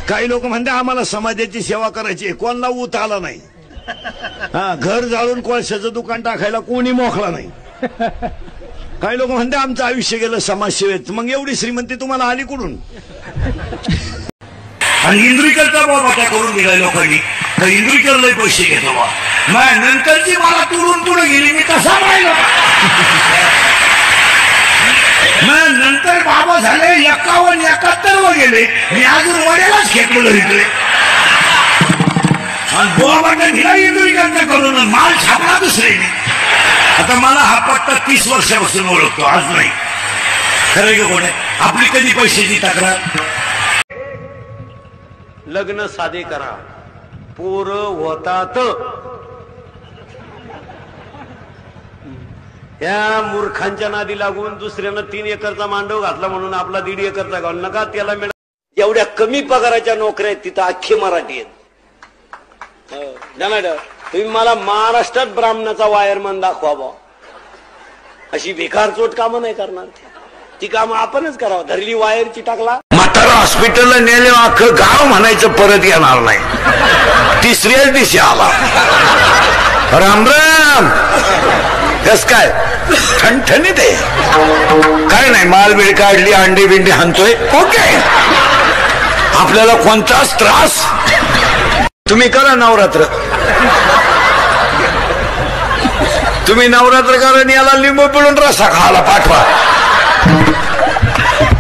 काही लोक म्हणते आम्हाला समाजाची सेवा करायची, कोणाला ऊत आला नाही, घर जाळून कोळशाचं दुकान टाकायला कोणी मोकळा नाही. काही लोक म्हणते आमचं आयुष्य गेलं समाजसेवेत. मग एवढी श्रीमंती तुम्हाला आली कुठून? आणि इंद्रिकरचा बाबा त्या करून दिलाय लोकांनी, तर इंद्रिकरला पैसे घेतो बा. मग नंतरची मला तुडून पुढे गेली, मी कसा राहिलो. मग नंतर बाबा झाले 51-71 वर गेले, मी अजून वड्यालाच खेकलो इकडे. आणि बाबांना दिला इंद्रिकरचा करून माल छापला दुसरे. आता मला हा पट्टा 30 वर्षापासून ओळखतो, आज नाही. खरं की कोण आहे? आपली कधी पैशाची तक्रार? लग्न साधे करा, पोरं होतात. या मूर्खांच्या नादी लागून दुसऱ्यानं 3 एकरचा मांडव घातला म्हणून आपला 1.5 एकरचा घालू नका. त्याला मिळाला एवढ्या कमी पगाराच्या नोकऱ्या आहेत तिथं अख्खे मराठी आहेत. तुम्ही मला महाराष्ट्रात ब्राह्मणाचा वायरमन दाखवा बा. अशी बेकार चोट कामं नाही करणार, ती कामं आपणच करावं. धरली वायरची टाकला, म्हातारा हॉस्पिटलला नेले, अख्खं गाव म्हणायचं परत येणार नाही. तिसऱ्याच दिवशी आला, राम राम. कस काय ठणठणीत आहे? काय नाही, मालबिल काढली, अंडे बिंडे हाणतोय, ओके. आपल्याला कोणताच त्रास. तुम्ही करा नवरात्र, तुम्ही नवरात्र करा आणि याला लिंबू पिळून रस्सा खायला पाठवा.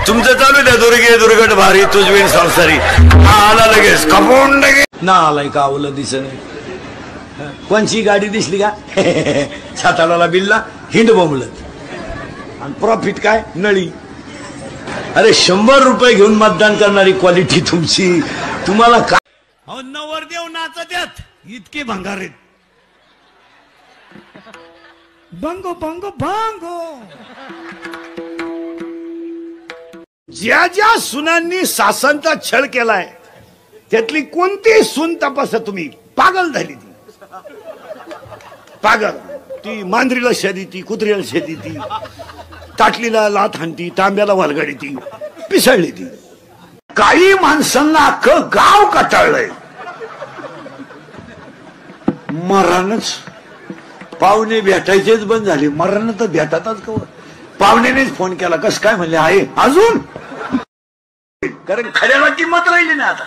तुमचं चालू द्या, दुर्गे दुर्गट भारी तुझवीन संसारी. आला लगेच कपून ना आलाय का आवलं दिस नाही. कोणची गाडी दिसली का? साताराला बिल्ला हिंड बोंबलत. आणि प्रॉफिट काय? नळी. अरे 100 रुपये घेऊन मतदान करणारी क्वालिटी तुमची. तुम्हाला काय नवरदेव नाचत्यात इतके भंगार आहेत. बंगो बंगो बंगो. ज्या ज्या सुनांनी सासनचा छळ केलाय त्यातली कोणती सून तपासा तुम्ही, पागल झाली ती. पागल. ती मांजरीला शेदी, ती कुत्र्याला शेदी, ती ताटलीला लाथ हाणती, तांब्याला वालगाडी, ती पिसळली. ती काही माणसांना अख्खं गाव कटाळलंय. मरणच. पाहुणे भेटायचेच बंद झाले, मरण तर भेटातच कवर. पाहुण्यानेच फोन केला, कस काय म्हणले आहे अजून. कारण खऱ्याला किंमत राहिली नाही. आता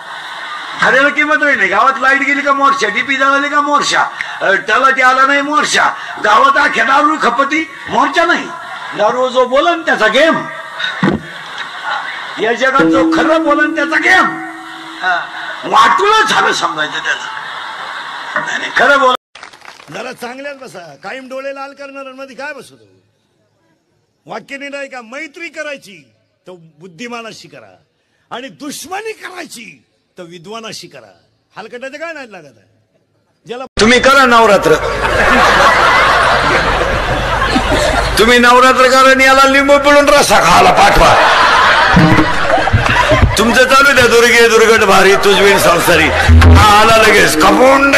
खऱ्याला किंमत राहिली नाही. गावात लाईट गेली का मोर्चा, डीपी जळाली का मोर्चा, त्याला ते आला नाही मोर्चा. गावात अख्या दारू खपती, मोर्चा नाही. दारू जो बोलन त्याचा गेम. या जगात जो खरं बोलन त्याचा गेम. वाटूला झालं समजायचं त्याचं. खरं बोल जरा चांगल्याच बसा. कायम डोळे लाल करणाऱ्यांमध्ये काय बसतो? वाक्य नाही का? मैत्री करायची तर बुद्धिमानाशी करा, आणि दुश्मनी करायची तर विद्वानाशी करा. हलकटाचं काय नाही लागत आहे. ज्याला तुम्ही करा नवरात्र, तुम्ही नवरात्र करा आणि याला लिंबू पिळून रस्सा खायला पाठवा. तुमचं चालू द्या, दुर्गे दुर्गट भारी तुझवीन संसारी. आला लगेच कपून